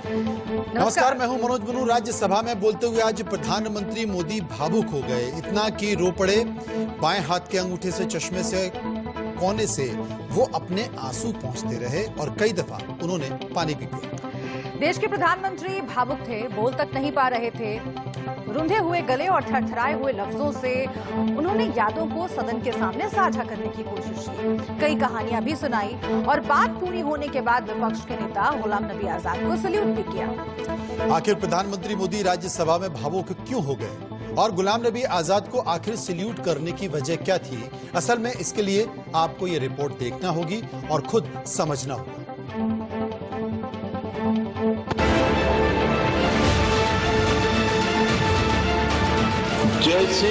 नमस्कार, मैं हूं मनोज बनू। राज्यसभा में बोलते हुए आज प्रधानमंत्री मोदी भावुक हो गए, इतना कि रो पड़े। बाएं हाथ के अंगूठे से चश्मे से कोने से वो अपने आंसू पोंछते रहे और कई दफा उन्होंने पानी भी पिया। देश के प्रधानमंत्री भावुक थे, बोल तक नहीं पा रहे थे। रुंधे हुए गले और थरथराए हुए लफ्जों से उन्होंने यादों को सदन के सामने साझा करने की कोशिश की, कई कहानियां भी सुनाई और बात पूरी होने के बाद विपक्ष के नेता गुलाम नबी आजाद को सैल्यूट भी किया। आखिर प्रधानमंत्री मोदी राज्यसभा में भावुक क्यों हो गए और गुलाम नबी आजाद को आखिर सैल्यूट करने की वजह क्या थी? असल में इसके लिए आपको ये रिपोर्ट देखना होगी और खुद समझना होगा। जैसे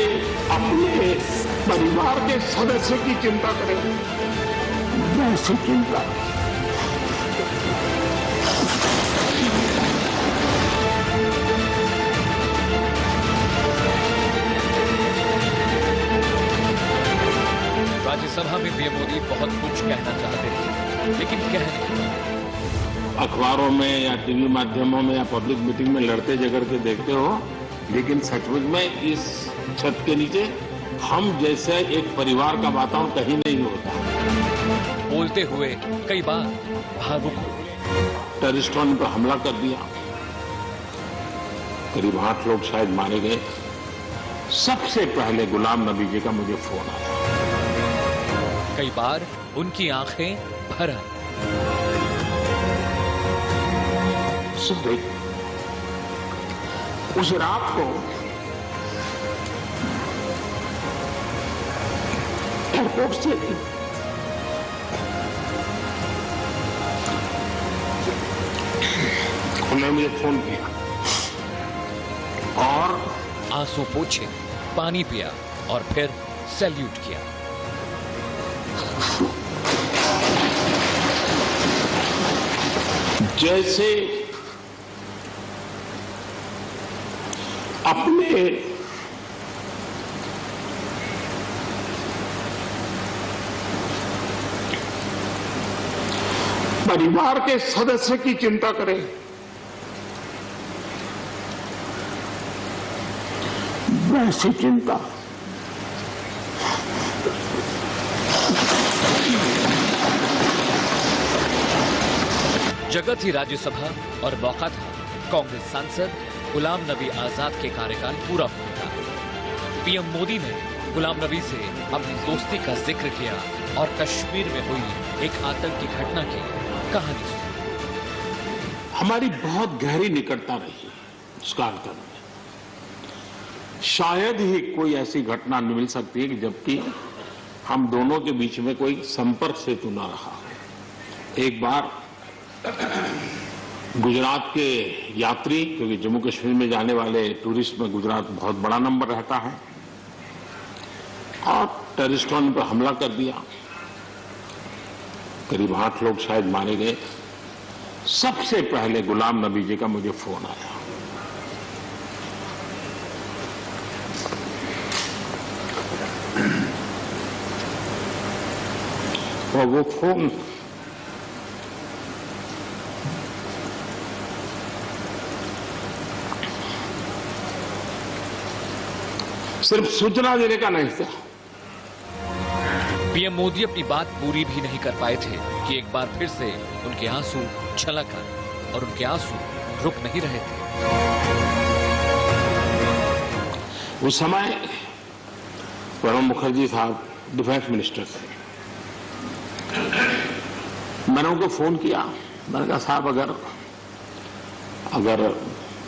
अपने परिवार के सदस्य की चिंता करें, वैसी चिंता राज्यसभा में पीएम मोदी बहुत कुछ कहना चाहते थे, लेकिन कह नहीं पाए। अखबारों में या टीवी माध्यमों में या पब्लिक मीटिंग में लड़ते झगड़ते देखते हो, लेकिन सचमुच में इस छत के नीचे हम जैसे एक परिवार का वातावरण कहीं नहीं होता। बोलते हुए कई बार भावुक हुए। टेररिस्टों ने पर हमला कर दिया, करीब 8 लोग शायद मारे गए। सबसे पहले गुलाम नबी जी का मुझे फोन आया। कई बार उनकी आंखें भर आई। उस रात को एयरपोर्ट से उन्होंने मुझे फोन किया और आंसू पोंछे, पानी पिया और फिर सैल्यूट किया। जैसे अपने परिवार के सदस्य की चिंता करें, वैसी चिंता जगत ही राज्यसभा और मौका था कांग्रेस सांसद गुलाम नबी आजाद के कार्यकाल पूरा होने का। पीएम मोदी ने गुलाम नबी से अपनी दोस्ती का जिक्र किया और कश्मीर में हुई एक आतंकी घटना की कहानी सुनी। हमारी बहुत गहरी निकटता रही उस कालखंड में। शायद ही कोई ऐसी घटना मिल सकती है कि जबकि हम दोनों के बीच में कोई संपर्क सेतु न रहा। एक बार गुजरात के यात्री, क्योंकि जम्मू कश्मीर में जाने वाले टूरिस्ट में गुजरात बहुत बड़ा नंबर रहता है, और टेररिस्टों ने पर हमला कर दिया, करीब 8 लोग शायद मारे गए। सबसे पहले गुलाम नबी जी का मुझे फोन आया। और वो फोन सिर्फ सूचना देने का नहीं था। पीएम मोदी अपनी बात पूरी भी नहीं कर पाए थे कि एक बार फिर से उनके आंसू छलक आए और उनके आंसू रुक नहीं रहे थे। उस समय प्रणब मुखर्जी साहब डिफेंस मिनिस्टर थे। मैंने उनको फोन किया, मैंने कहा साहब अगर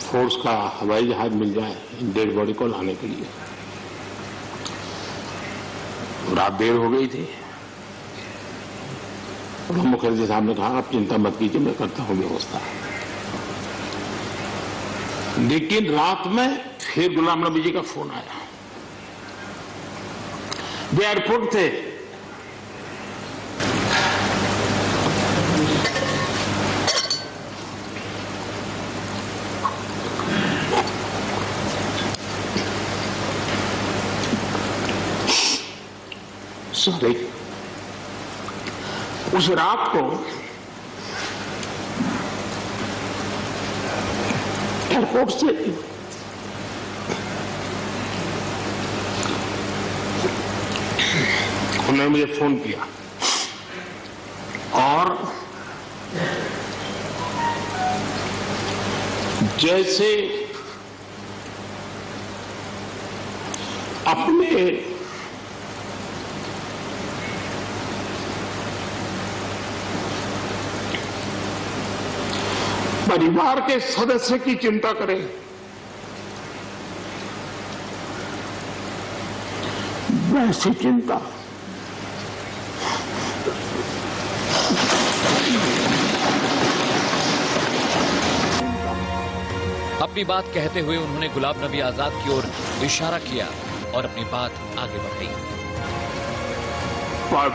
फोर्स का हवाई जहाज मिल जाए डेड बॉडी को लाने के लिए। रात देर हो गई थी। प्रणब मुखर्जी साहब ने कहा आप चिंता मत कीजिए, मैं करता हूं व्यवस्था। लेकिन रात में फिर गुलाम नबी जी का फोन आया। वे एयरपोर्ट थे। सॉरी, उस रात को एयरपोर्ट से उन्होंने मुझे फोन किया और जैसे अपने परिवार के सदस्य की चिंता करें, वैसी चिंता अपनी बात कहते हुए उन्होंने गुलाम नबी आजाद की ओर इशारा किया और अपनी बात आगे बढ़ाई। पद,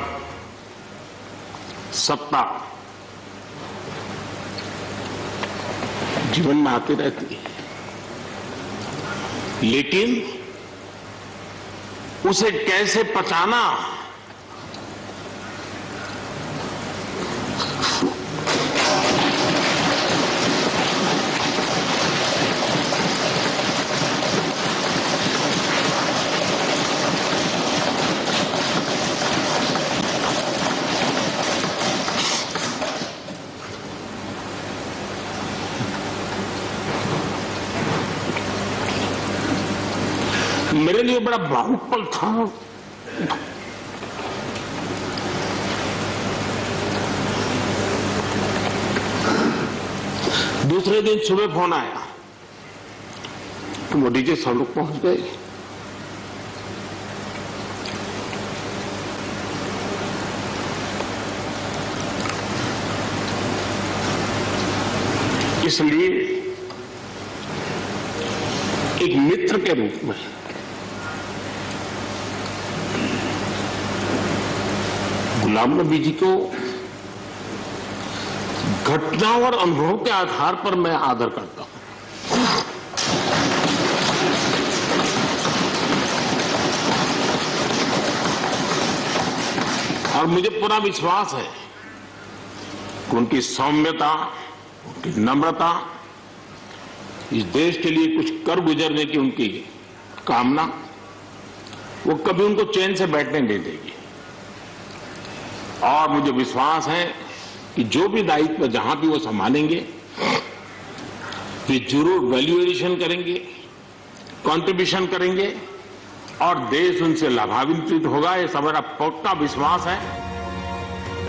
सत्ता जीवन में आती रहती है, लेकिन उसे कैसे पचाना, मेरे लिए बड़ा भावुक पल था। दूसरे दिन सुबह फोन आया तो मोदी जी सब लोग पहुंच गए। इसलिए एक मित्र के रूप में गुलाम नबी जी को घटना और अनुभव के आधार पर मैं आदर करता हूं। और मुझे पूरा विश्वास है कि उनकी सौम्यता, उनकी नम्रता, इस देश के लिए कुछ कर गुजरने की उनकी कामना, वो कभी उनको चैन से बैठने नहीं देगी। और मुझे विश्वास है कि जो भी दायित्व जहां भी वो संभालेंगे, वे जरूर वैल्यू एडिशन करेंगे, कंट्रीब्यूशन करेंगे और देश उनसे लाभान्वित होगा, ये मेरा पक्का विश्वास है।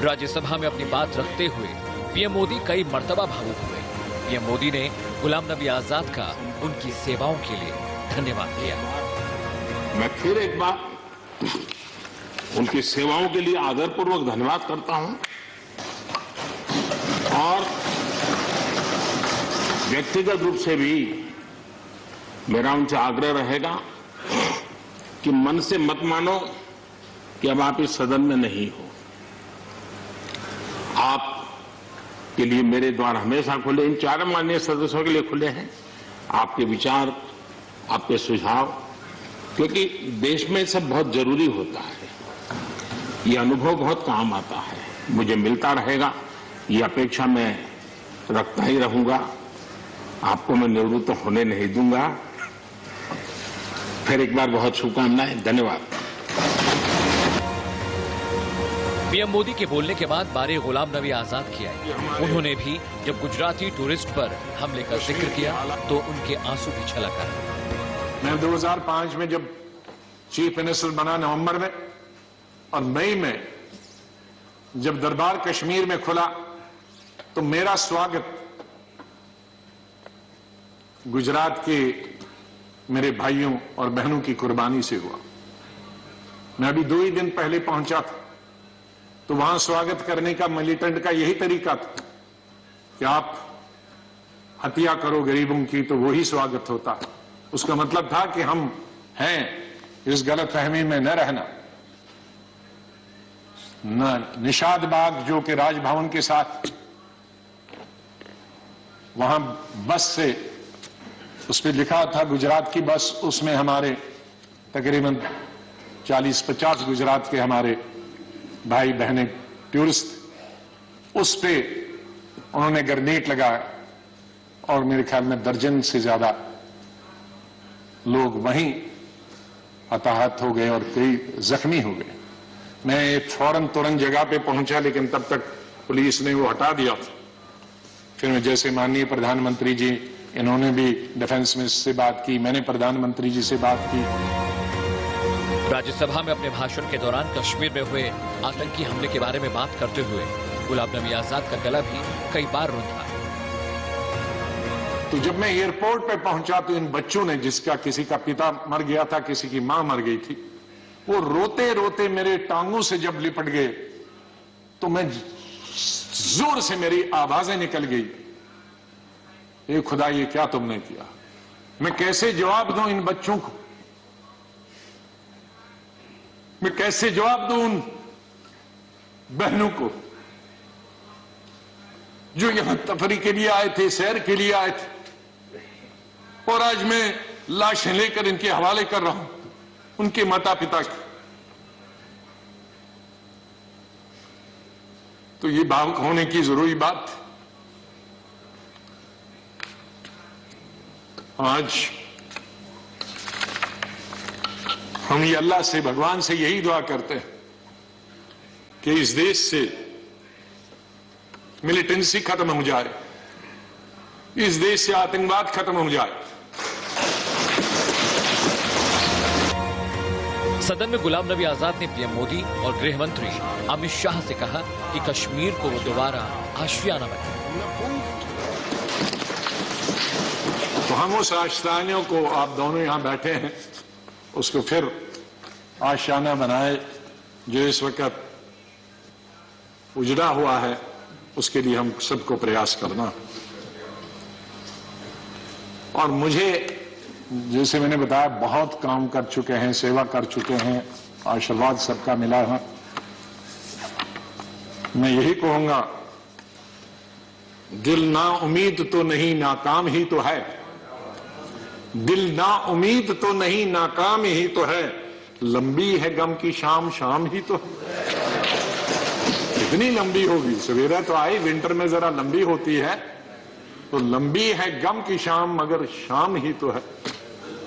राज्यसभा में अपनी बात रखते हुए पीएम मोदी कई मर्तबा भावुक हुए। पीएम मोदी ने गुलाम नबी आजाद का उनकी सेवाओं के लिए धन्यवाद किया। मैं फिर एक बार उनकी सेवाओं के लिए आदरपूर्वक धन्यवाद करता हूं और व्यक्तिगत रूप से भी मेरा उनसे आग्रह रहेगा कि मन से मत मानो कि अब आप इस सदन में नहीं हो। आप के लिए मेरे द्वार हमेशा खुले, इन चारों माननीय सदस्यों के लिए खुले हैं। आपके विचार, आपके सुझाव, क्योंकि देश में सब बहुत जरूरी होता है। ये अनुभव बहुत काम आता है, मुझे मिलता रहेगा, ये अपेक्षा मैं रखता ही रहूंगा। आपको मैं निवृत्त होने नहीं दूंगा। फिर एक बार बहुत शुभकामनाएं, धन्यवाद। पीएम मोदी के बोलने के बाद बारी गुलाम नबी आजाद की आई। उन्होंने भी जब गुजराती टूरिस्ट पर हमले का जिक्र किया तो उनके आंसू भी छलक आए। मैं 2005 में जब चीफ मिनिस्टर बना नवंबर में, और मई में जब दरबार कश्मीर में खुला तो मेरा स्वागत गुजरात के मेरे भाइयों और बहनों की कुर्बानी से हुआ। मैं अभी 2 ही दिन पहले पहुंचा था, तो वहां स्वागत करने का मिलिटेंट का यही तरीका था कि आप हत्या करो गरीबों की तो वही स्वागत होता। उसका मतलब था कि हम हैं, इस गलतफहमी में न रहना। निषाद बाग जो कि राजभवन के साथ वहां बस से, उस पर लिखा था गुजरात की बस, उसमें हमारे तकरीबन 40-50 गुजरात के हमारे भाई बहनें टूरिस्ट, उस पे उन्होंने ग्रेनेड लगाया और मेरे ख्याल में दर्जन से ज्यादा लोग वहीं हताहत हो गए और कई जख्मी हो गए। मैं फौरन तुरंत जगह पे पहुंचा, लेकिन तब तक पुलिस ने वो हटा दिया था। फिर मैं जैसे माननीय प्रधानमंत्री जी, इन्होंने भी डिफेंस मिनिस्टर से बात की, मैंने प्रधानमंत्री जी से बात की। राज्यसभा में अपने भाषण के दौरान कश्मीर में हुए आतंकी हमले के बारे में बात करते हुए गुलाम नबी आजाद का गला भी कई बार रुंधा। तो जब मैं एयरपोर्ट पे पहुंचा तो इन बच्चों ने, जिसका किसी का पिता मर गया था, किसी की मां मर गई थी, वो रोते रोते मेरे टांगों से जब लिपट गए तो मैं जोर से मेरी आवाजें निकल गई, ये खुदा ये क्या तुमने किया। मैं कैसे जवाब दूं इन बच्चों को, मैं कैसे जवाब दूं उन बहनों को जो यहां तफरी के लिए आए थे, सैर के लिए आए थे, और आज मैं लाशें लेकर इनके हवाले कर रहा हूं उनके माता पिता की। तो ये भावुक होने की जरूरी बात। आज हम ये अल्लाह से, भगवान से यही दुआ करते हैं कि इस देश से मिलिटेंसी खत्म हो जाए, इस देश से आतंकवाद खत्म हो जाए। सदन में गुलाम नबी आजाद ने पीएम मोदी और गृह मंत्री अमित शाह से कहा कि कश्मीर को वो दोबारा आशियाना बनाए। तो हम उस आशियाने को, आप दोनों यहां बैठे हैं, उसको फिर आशियाना बनाए जो इस वक्त उजड़ा हुआ है, उसके लिए हम सबको प्रयास करना। और मुझे, जैसे मैंने बताया, बहुत काम कर चुके हैं, सेवा कर चुके हैं, आशीर्वाद सबका मिला है। मैं यही कहूंगा, दिल ना उम्मीद तो नहीं, नाकाम ही तो है। दिल ना उम्मीद तो नहीं, नाकाम ही तो है। लंबी है गम की शाम, शाम ही तो कितनी लंबी होगी। सवेरा तो आई, विंटर में जरा लंबी होती है, तो लंबी है गम की शाम, मगर शाम ही तो है।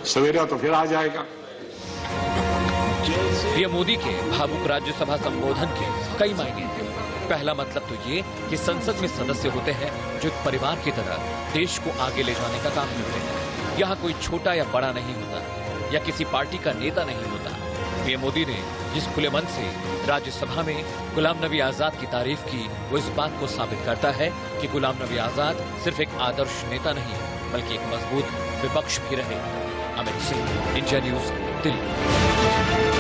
सवेरा तो फिर आ जाएगा। पीएम मोदी के भावुक राज्यसभा संबोधन के कई मायने थे। पहला मतलब तो ये कि संसद में सदस्य होते हैं जो एक परिवार की तरह देश को आगे ले जाने का काम करते हैं। यहाँ कोई छोटा या बड़ा नहीं होता या किसी पार्टी का नेता नहीं होता। पीएम मोदी ने जिस खुले मन से राज्यसभा में गुलाम नबी आजाद की तारीफ की, वो इस बात को साबित करता है कि गुलाम नबी आजाद सिर्फ एक आदर्श नेता नहीं, बल्कि एक मजबूत विपक्ष भी रहे। Amit Singh, India news, Delhi.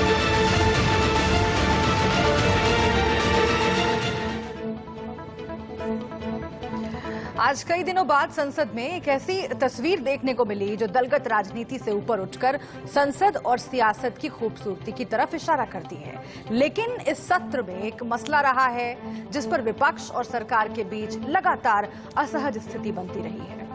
आज कई दिनों बाद संसद में एक ऐसी तस्वीर देखने को मिली जो दलगत राजनीति से ऊपर उठकर संसद और सियासत की खूबसूरती की तरफ इशारा करती है। लेकिन इस सत्र में एक मसला रहा है जिस पर विपक्ष और सरकार के बीच लगातार असहज स्थिति बनती रही है,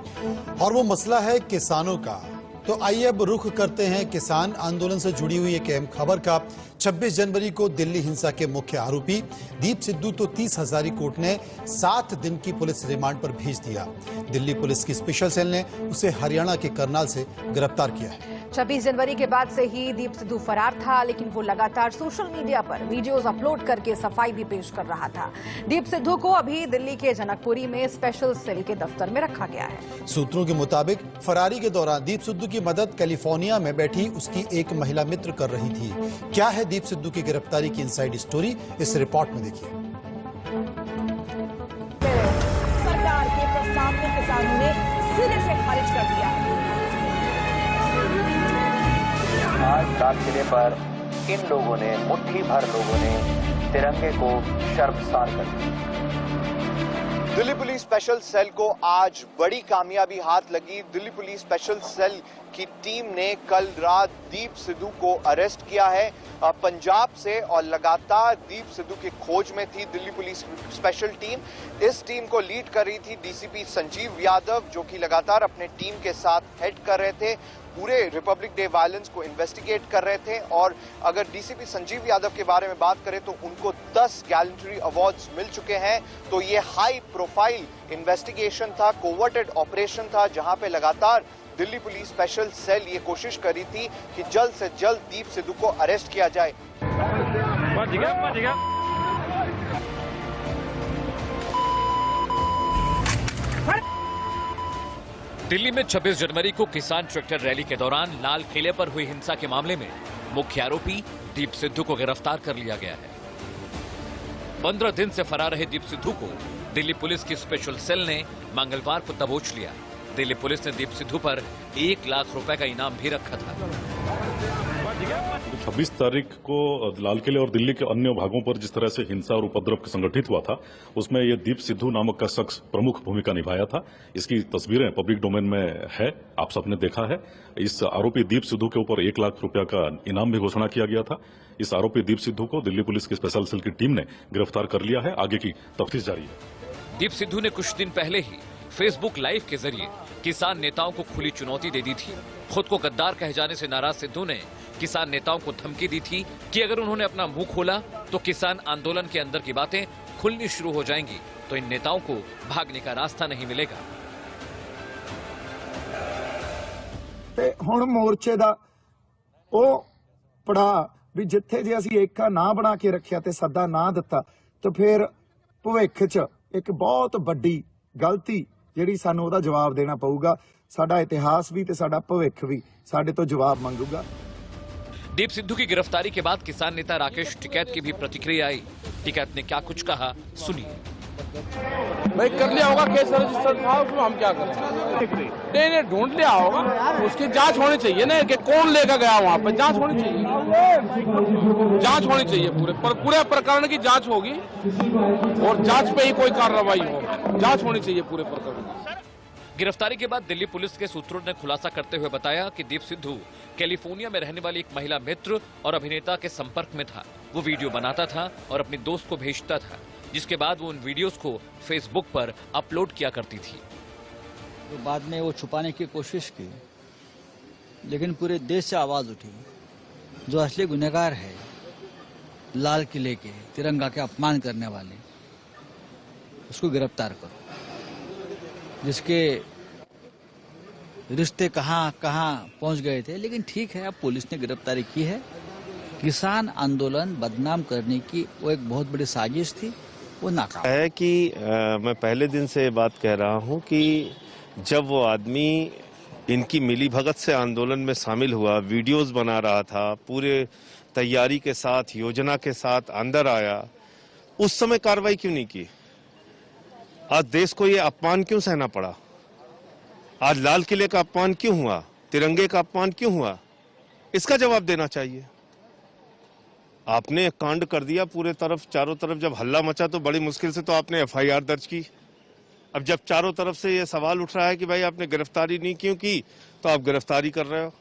और वो मसला है किसानों का। तो आइए अब रुख करते हैं किसान आंदोलन से जुड़ी हुई एक अहम खबर का। 26 जनवरी को दिल्ली हिंसा के मुख्य आरोपी दीप सिद्धू तो 30 हजारी कोर्ट ने 7 दिन की पुलिस रिमांड पर भेज दिया। दिल्ली पुलिस की स्पेशल सेल ने उसे हरियाणा के करनाल से गिरफ्तार किया है। 26 जनवरी के बाद से ही दीप सिद्धू फरार था, लेकिन वो लगातार सोशल मीडिया पर वीडियोस अपलोड करके सफाई भी पेश कर रहा था। दीप सिद्धू को अभी दिल्ली के जनकपुरी में स्पेशल सेल के दफ्तर में रखा गया है। सूत्रों के मुताबिक फरारी के दौरान दीप सिद्धू की मदद कैलिफोर्निया में बैठी उसकी एक महिला मित्र कर रही थी। क्या है दीप सिद्धू की गिरफ्तारी की इनसाइड स्टोरी, इस रिपोर्ट में देखिए। सरकार के प्रस्ताव को किसानों ने सिरे से खारिज कर दिया। आज लाल किले पर इन लोगों ने, मुट्ठी भर लोगों ने तिरंगे को शर्मसार कर दिया। दिल्ली पुलिस स्पेशल सेल को आज बड़ी कामयाबी हाथ लगी। दिल्ली पुलिस स्पेशल सेल की टीम ने कल रात दीप सिद्धू को अरेस्ट किया है पंजाब से, और लगातार दीप सिद्धू की खोज में थी दिल्ली पुलिस स्पेशल टीम। इस टीम को लीड कर रही थी डीसीपी संजीव यादव, जो कि लगातार अपने टीम के साथ हेड कर रहे थे। पूरे रिपब्लिक डे वायलेंस को इन्वेस्टिगेट कर रहे थे। और अगर डीसीपी संजीव यादव के बारे में बात करें तो उनको 10 गैलेंट्री अवार्ड्स मिल चुके हैं। तो ये हाई प्रोफाइल इन्वेस्टिगेशन था, कोवर्टेड ऑपरेशन था, जहां पे लगातार दिल्ली पुलिस स्पेशल सेल ये कोशिश करी थी कि जल्द से जल्द दीप सिद्धू को अरेस्ट किया जाए। दिल्ली में 26 जनवरी को किसान ट्रैक्टर रैली के दौरान लाल किले पर हुई हिंसा के मामले में मुख्य आरोपी दीप सिद्धू को गिरफ्तार कर लिया गया है। 15 दिन से फरार रहे दीप सिद्धू को दिल्ली पुलिस की स्पेशल सेल ने मंगलवार को दबोच लिया। दिल्ली पुलिस ने दीप सिद्धू पर 1 लाख रुपए का इनाम भी रखा था। 26 तारीख को लाल किले और दिल्ली के अन्य भागों पर जिस तरह से हिंसा और उपद्रव संगठित हुआ था, उसमें ये दीप सिद्धू नामक का शख्स प्रमुख भूमिका निभाया था। इसकी तस्वीरें पब्लिक डोमेन में है, आप सबने देखा है। इस आरोपी दीप सिद्धू के ऊपर 1 लाख रुपया का इनाम भी घोषणा किया गया था। इस आरोपी दीप सिद्धू को दिल्ली पुलिस की स्पेशल सेल की टीम ने गिरफ्तार कर लिया है। आगे की तफ्तीश जारी है। दीप सिद्धू ने कुछ दिन पहले ही फेसबुक लाइव के जरिए किसान नेताओं को खुली चुनौती दे दी थी। खुद को गद्दार कहे जाने से नाराज सिद्धू ने किसान नेताओं को धमकी दी थी कि अगर उन्होंने अपना मुंह खोला तो किसान आंदोलन के अंदर की बातें खुलनी शुरू हो जाएंगी, तो इन नेताओं को भागने का रास्ता नहीं मिलेगा। ਤੇ ਹੁਣ ਮੋਰਚੇ ਦਾ ਉਹ ਪੜਾ ਵੀ ਜਿੱਥੇ ਜੇ ਅਸੀਂ ਏਕਾ ਨਾ ਬਣਾ ਕੇ ਰੱਖਿਆ ਤੇ ਸੱਦਾ ਨਾ ਦਿੱਤਾ ਤਾਂ ਫਿਰ ਭਵਿੱਖ 'ਚ ਇੱਕ ਬਹੁਤ ਵੱਡੀ ਗਲਤੀ ਜਿਹੜੀ ਸਾਨੂੰ ਉਹਦਾ ਜਵਾਬ ਦੇਣਾ ਪਊਗਾ। ਸਾਡਾ ਇਤਿਹਾਸ ਵੀ ਤੇ ਸਾਡਾ ਭਵਿੱਖ ਵੀ ਸਾਡੇ ਤੋਂ ਜਵਾਬ ਮੰਗੂਗਾ। दीप सिद्धू की गिरफ्तारी के बाद किसान नेता राकेश टिकैत की भी प्रतिक्रिया आई। टिकैत ने क्या कुछ कहा, सुनिए। भाई कर लिया होगा, केस रजिस्टर था, उसमें हम क्या करें? नहीं ढूंढ लिया होगा, उसकी जांच होनी चाहिए ना कि कौन लेकर गया वहाँ पे। जांच होनी चाहिए, जांच होनी चाहिए, पूरे प्रकरण की जांच होगी और जांच पे ही कोई कार्रवाई हो। जांच होनी चाहिए पूरे प्रकरण की। गिरफ्तारी के बाद दिल्ली पुलिस के सूत्रों ने खुलासा करते हुए बताया कि दीप सिद्धू कैलिफोर्निया में रहने वाली एक महिला मित्र और अभिनेता के संपर्क में था। वो वीडियो बनाता था और अपनी दोस्त को भेजता था, जिसके बाद वो उन वीडियोस को फेसबुक पर अपलोड किया करती थी। तो बाद में वो छुपाने की कोशिश की, लेकिन पूरे देश से आवाज उठी, जो असली गुनहगार है लाल किले के तिरंगा के अपमान करने वाले, उसको गिरफ्तार करो। जिसके रिश्ते कहां पहुंच गए थे, लेकिन ठीक है, अब पुलिस ने गिरफ्तारी की है। किसान आंदोलन बदनाम करने की वो एक बहुत बड़ी साजिश थी, वो नाकाम है। कि मैं पहले दिन से बात कह रहा हूं कि जब वो आदमी इनकी मिलीभगत से आंदोलन में शामिल हुआ, वीडियोस बना रहा था, पूरे तैयारी के साथ, योजना के साथ अंदर आया, उस समय कार्रवाई क्यों नहीं की? आज देश को ये अपमान क्यों सहना पड़ा? आज लाल किले का अपमान क्यों हुआ? तिरंगे का अपमान क्यों हुआ? इसका जवाब देना चाहिए। आपने कांड कर दिया पूरे तरफ, चारों तरफ जब हल्ला मचा तो बड़ी मुश्किल से तो आपने एफआईआर दर्ज की। अब जब चारों तरफ से ये सवाल उठ रहा है कि भाई आपने गिरफ्तारी नहीं क्यों की, तो आप गिरफ्तारी कर रहे हो।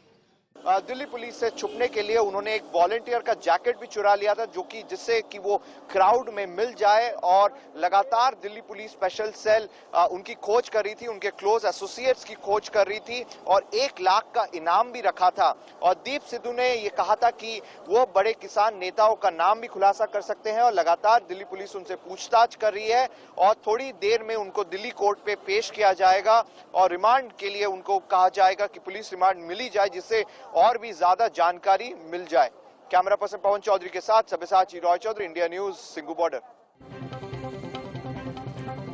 दिल्ली पुलिस से छुपने के लिए उन्होंने एक वॉलंटियर का जैकेट भी चुरा लिया था, जो कि जिससे कि वो क्राउड में मिल जाए। और लगातार दिल्ली पुलिस स्पेशल सेल उनकी खोज कर रही थी, उनके क्लोज एसोसिएट्स की खोज कर रही थी और 1 लाख का इनाम भी रखा था। और दीप सिद्धू ने ये कहा था कि वो बड़े किसान नेताओं का नाम भी खुलासा कर सकते हैं और लगातार दिल्ली पुलिस उनसे पूछताछ कर रही है और थोड़ी देर में उनको दिल्ली कोर्ट पे पेश किया जाएगा और रिमांड के लिए उनको कहा जाएगा कि पुलिस रिमांड मिली जाए, जिससे और भी ज्यादा जानकारी मिल जाए। कैमरा पर्सन पवन चौधरी के साथ Sabyasachi Roy Chaudhary, India news, Singhu border.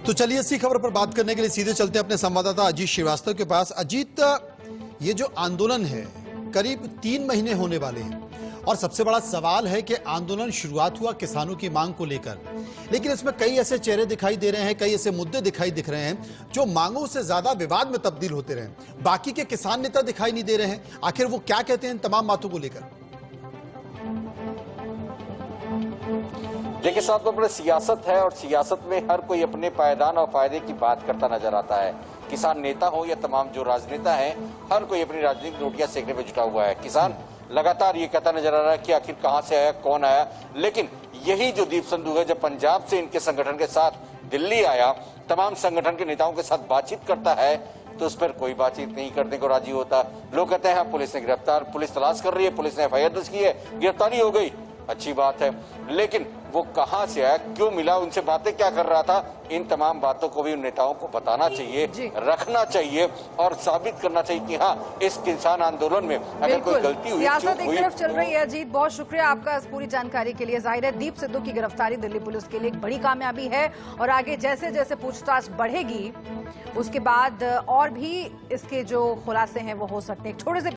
तो चलिए इसी खबर पर बात करने के लिए सीधे चलते हैं अपने संवाददाता अजीत श्रीवास्तव के पास। अजीत, ये जो आंदोलन है करीब 3 महीने होने वाले हैं और सबसे बड़ा सवाल है कि आंदोलन शुरुआत हुआ किसानों की मांग को लेकर, लेकिन इसमें कई ऐसे चेहरे दिखाई दे रहे हैं, कई ऐसे मुद्दे दिख रहे हैं जो मांगों से ज्यादा विवाद में तब्दील होते रहे। बाकी के किसान नेता दिखाई नहीं दे रहे हैं, आखिर वो क्या कहते हैं इन तमाम बातों को लेकर? देखिए साथ में सियासत है और सियासत में हर कोई अपने पायदान और फायदे की बात करता नजर आता है। किसान नेता हो या तमाम जो राजनेता हैं, हर कोई अपनी राजनीतिक रोटियां सेकने में जुटा हुआ है। किसान लगातार ये कहता नजर आ रहा है कि आखिर कहां से आया, कौन आया। लेकिन यही जो दीप सिद्धू है, जब पंजाब से इनके संगठन के साथ दिल्ली आया, तमाम संगठन के नेताओं के साथ बातचीत करता है, तो उस पर कोई बातचीत नहीं करने को राजी होता। लोग कहते हैं हाँ, पुलिस तलाश कर रही है, पुलिस ने FIR दर्ज की है, गिरफ्तारी हो गई, अच्छी बात है। लेकिन वो कहां से आया, क्यों मिला, उनसे बातें क्या कर रहा था, इन तमाम बातों को भी उन नेताओं को बताना चाहिए, रखना चाहिए और साबित करना चाहिए कि हाँ, इस किसान आंदोलन में अगर कोई गलती हुई, सियासत एक तरफ चल रही है। अजीत, बहुत शुक्रिया आपका इस पूरी जानकारी के लिए। जाहिर है दीप सिद्धू की गिरफ्तारी दिल्ली पुलिस के लिए एक बड़ी कामयाबी है और आगे जैसे जैसे पूछताछ बढ़ेगी उसके बाद और भी इसके जो खुलासे हैं वो हो सकते हैं। छोटे से